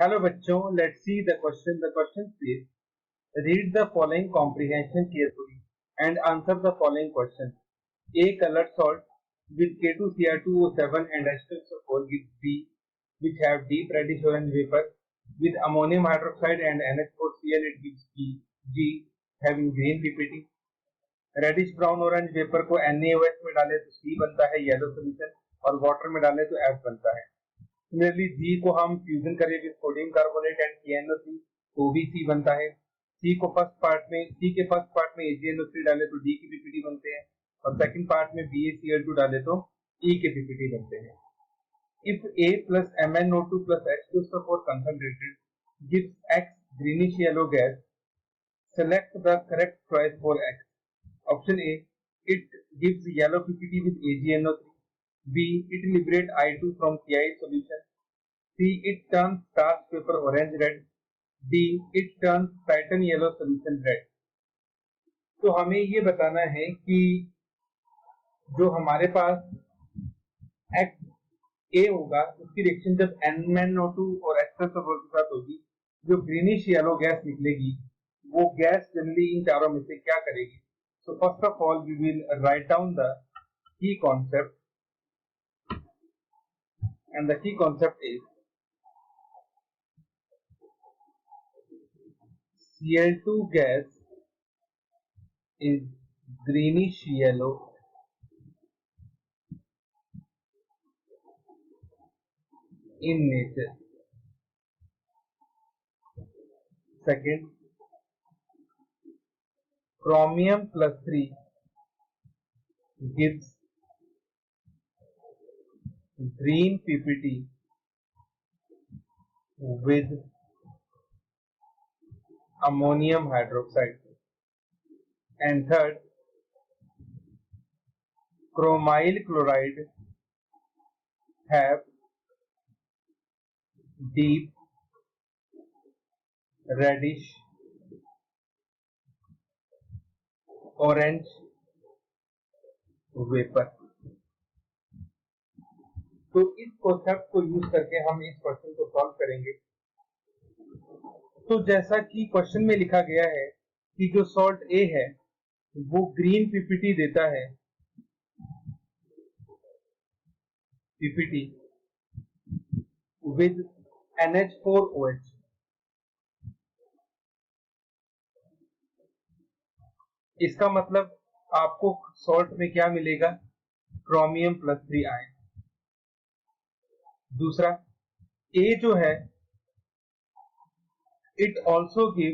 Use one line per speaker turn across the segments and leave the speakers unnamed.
Hello बच्चों, let's see the question. The question says, read the following comprehension carefully and answer the following questions. A colored salt with K2Cr2O7 and H2SO4 gives B, which have deep reddish orange vapor. With ammonium hydroxide and NH4Cl it gives G, having green PPT. Reddish brown orange vapour को NaOH में डाले तो C बनता है yellow solution, और water में डाले तो F बनता है. सिमिलरली G को हम फ्यूजन करें with sodium carbonate and KNO3 तो भी C बनता है. C के फर्स्ट पार्ट में AgNO3 डाले तो D के PPT बनते हैं, और सेकंड पार्ट में BaCl2 डाले तो E के PPT बनते हैं. If A plus MnO2 plus H2SO4 concentrated gives X greenish yellow gas, select the correct choice for X. Option A, it gives yellow PPT with AgNO3. B, it liberates I2 from Ki solution. C, it turns starch paper orange red. D, it turns Titan yellow solution red. तो हमें ये बताना है कि जो हमारे पास X A होगा उसकी रिएक्शन जब MnO2 और H2SO4 के साथ होगी, जो ग्रीनिश येलो गैस निकलेगी वो गैस जनरली इन चारों में से क्या करेगी. So first of all, we will write down the key concept, and the key concept is Cl2 gas is greenish yellow in nature. Second, chromium plus 3 gives green PPT with ammonium hydroxide. And third, chromyl chloride have deep reddish orange vapour. तो इस concept को use करके हम इस question को solve करेंगे. तो जैसा कि क्वेश्चन में लिखा गया है कि जो सॉल्ट A है वो ग्रीन PPT देता है, PPT with NH4OH. इसका मतलब आपको सॉल्ट में क्या मिलेगा, क्रोमियम प्लस 3 आयन. दूसरा, A जो है it also give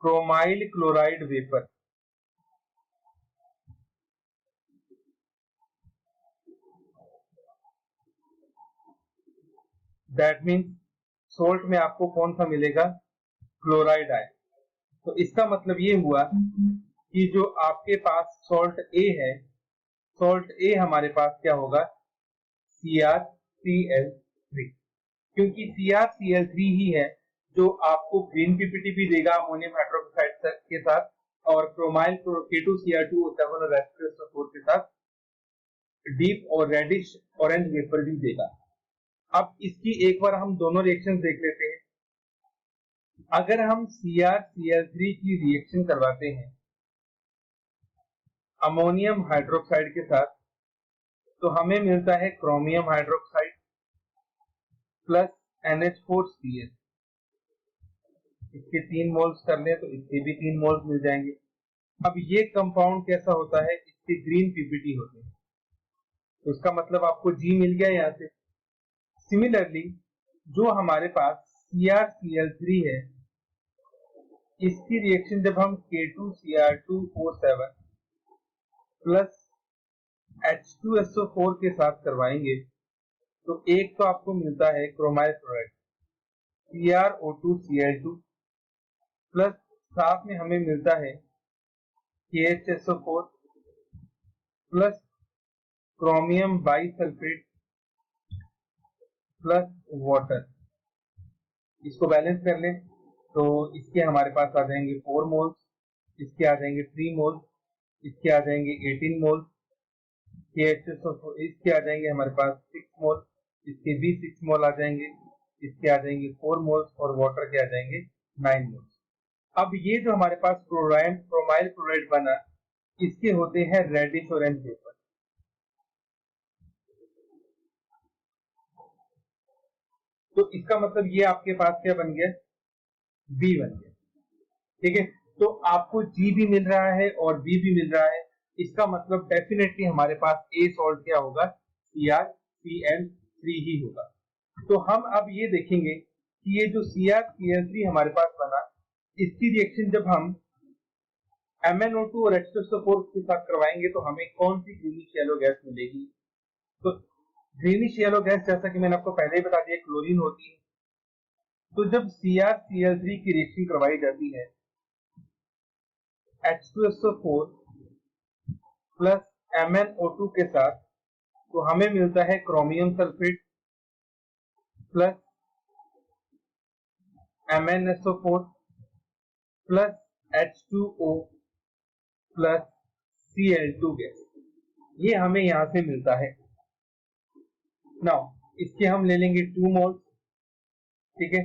chromyl chloride vapour. That means salt में आपको कौन सा मिलेगा, क्लोराइड आयन. तो इसका मतलब ये हुआ कि जो आपके पास सॉल्ट A है, सॉल्ट A हमारे पास क्या होगा, CrCl3, क्योंकि CrCl3 ही है जो आपको ग्रीन PPT भी देगा अमोनियम हाइड्रोक्साइड के साथ, और क्रोमाइल K2Cr2O7 और H2SO4 के साथ डीप और रेडिश ऑरेंज वेपर भी देगा. अब इसकी एक बार हम दोनों रिएक्शन देख लेते हैं. अगर हम CrCl3 की रिएक्शन करवाते हैं अमोनियम हाइड्रोक्साइड के साथ तो हमें मिलता है क्रोमियम हाइड्रोक्साइड प्लस NH4Cl. इसके 3 मोल्स कर लें तो इसके भी 3 मोल्स मिल जाएंगे. अब ये कंपाउंड कैसा होता है, इसके ग्रीन PPT होते हैं, तो इसका मतलब आपको G मिल गया यहाँ से. सिमिलरली जो हमारे पास CrCl3 है इसकी रिएक्शन जब हम K2Cr2O7 प्लस H2SO4 के साथ करवाएंगे तो एक तो आपको मिलता है क्रोमाइल क्लोराइड CrO2Cl2 प्लस साथ में हमें मिलता है KHSO4 plus chromium bisulphate plus water. इसको बैलेंस कर लें तो इसके हमारे पास आ जाएंगे 4 मोल्स, इसके आ जाएंगे 3 मोल्स, इसके आ जाएंगे 18 मोल्स, KHSO4 इसके आ जाएंगे हमारे पास 6 मोल, इसके भी 6 मोल आ जाएंगे, इसके आ जाएंगे 4 मोल्स और वाटर के आ जाएंगे 9 मोल्स। अब ये जो हमारे पास ब्रोमाइल क्लोराइड बना, इसके होते हैं रेडिश ऑरेंज वेपर। तो इसका मतलब ये आपके पास क्या बन गया, बी बन गया। ठीक है, तो आपको जी भी मिल रहा है और बी भी मिल रहा है, इसका मतलब डेफिनेटली हमारे पास ए सॉल्ट क्या होगा, CrCl3 ही होगा। तो हम अब ये देखेंगे कि ये जो CrCl3 हमारे पास बना, इसकी रिएक्शन जब हम MnO2 और H2SO4 के साथ करवाएंगे तो हमें कौन सी ग्रीनिश येलो गैस मिलेगी। तो ग्रीनिश येलो गैस, जैसा कि मैंने आपको पहले ही बता दिया, क्लोरीन होती है। तो जब CrCl3 की रिएक्शन करवाई जाती है H2SO4 प्लस MnO2 के साथ, तो हमें मिलता है chromium sulphate plus MnSO4 plus H2O plus Cl2 gas. ये हमें यहां से मिलता है। नाउ इसके हम ले लेंगे 2 मोल्स, ठीक है,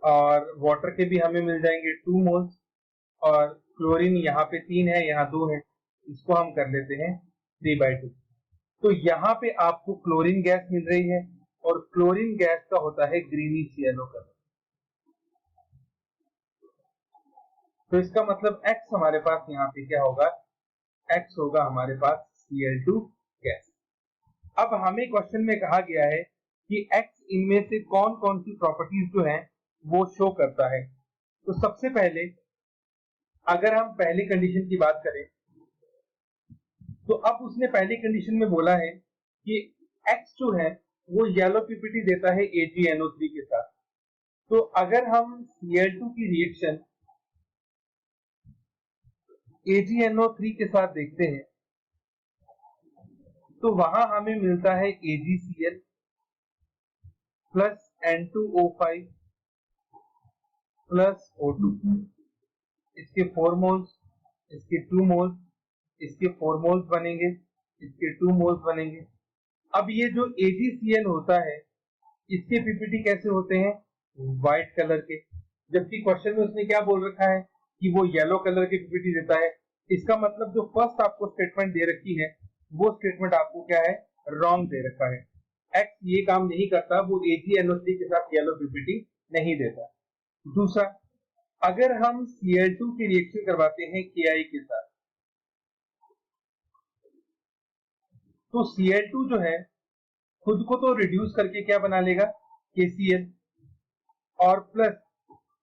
और वाटर के भी हमें मिल जाएंगे 2 मोल्स, और क्लोरीन यहाँ पे 3 है, यहाँ 2 है, इसको हम कर लेते हैं 3/2। तो यहाँ पे आपको क्लोरीन गैस मिल रही है और क्लोरीन गैस का होता है ग्रीनिश येलो कलर। तो इसका मतलब X हमारे पास यहाँ पे क्या होगा, X होगा हमारे पास Cl2 गैस। अब हमें क्वेश्चन में कहा गया है कि X इनमें से कौन कौन सी प्रॉपर्टीज जो है वो शो करता है। तो सबसे पहले अगर हम पहली कंडीशन की बात करें, तो अब उसने पहली कंडीशन में बोला है कि X जो है वो येलो पीपीटी देता है AgNO3 के साथ। तो अगर हम Cl2 की रिएक्शन AgNO3 के साथ देखते हैं तो वहां हमें मिलता है AgCl plus N2O5 plus O2, इसके 4 मोल्स, इसके 2 मोल्स, इसके 4 मोल्स बनेंगे, इसके 2 मोल्स बनेंगे। अब ये जो AgCl होता है, इसके पीपीटी कैसे होते हैं, व्हाइट कलर के, जबकि क्वेश्चन में उसने क्या बोल रखा है कि वो येलो कलर के पीपीटी देता है। इसका मतलब जो फर्स्ट आपको स्टेटमेंट दे रखी है वो स्टेटमेंट आपको क्या है, रॉन्ग दे रखा है। X ये काम नहीं करता, वो AgNO3 के साथ येलो पीपीटी नहीं देता। दूसरा, अगर हम Cl2 की रिएक्शन करवाते हैं Ki के साथ, तो Cl2 जो है खुद को तो रिड्यूस करके क्या बना लेगा, KCl, और प्लस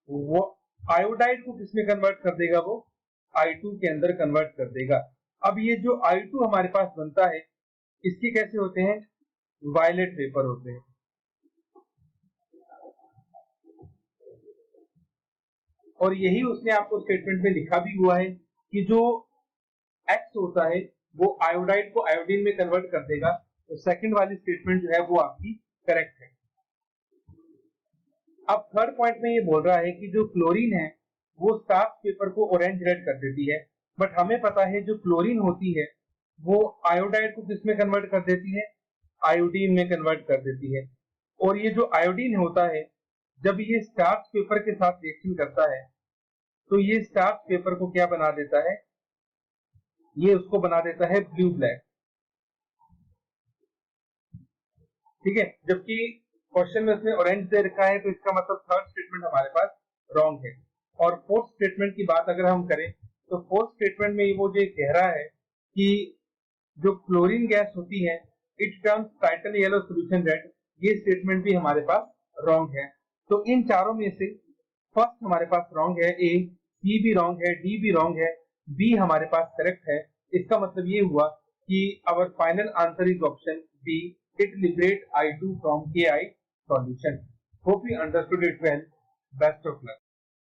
वो आयोडाइड को किसमें कन्वर्ट कर देगा, वो I2 के अंदर कन्वर्ट कर देगा। अब ये जो I2 हमारे पास बनता है, इसके कैसे होते हैं, वायलेट वेपर होते हैं। और यही उसने आपको स्टेटमेंट में लिखा भी हुआ है कि जो X होता है वो आयोडाइड को आयोडीन में कन्वर्ट कर देगा। तो सेकंड वाली स्टेटमेंट जो है वो आपकी करेक्ट है। अब थर्ड पॉइंट में ये बोल रहा है कि जो क्लोरीन है वो स्टार्च पेपर को ऑरेंज रेड कर देती है, बट हमें पता है जो क्लोरीन होती है वो आयोडाइड को किसमें कन्वर्ट कर देती है, आयोडीन में कन्वर्ट कर देती है। और ये जो आयोडीन होता है, जब ये स्टार्च पेपर के साथ रिएक्शन करता है तो ये स्टार्च पेपर को क्या बना देता है, ये उसको बना देता है ब्लू ब्लैक। ठीक है, जबकि क्वेश्चन में उसने ऑरेंज दे रखा है, तो इसका मतलब थर्ड स्टेटमेंट हमारे पास रॉन्ग है। और फोर्थ स्टेटमेंट की बात अगर हम करें, तो फोर्थ स्टेटमेंट में वो जो कह रहा है कि जो क्लोरीन गैस होती है it turns title yellow solution red, ये स्टेटमेंट भी हमारे पास रॉन्ग है। तो इन चारों में से फर्स्ट हमारे पास रॉन्ग है, ए, सी भी रॉन्ग है, डी भी रॉन्ग है, बी हमारे पास करेक्ट है। इसका मतलब ये हुआ कि our final answer is option B, it liberate I2 from Ki solution. Hope you understood it well. Best of luck.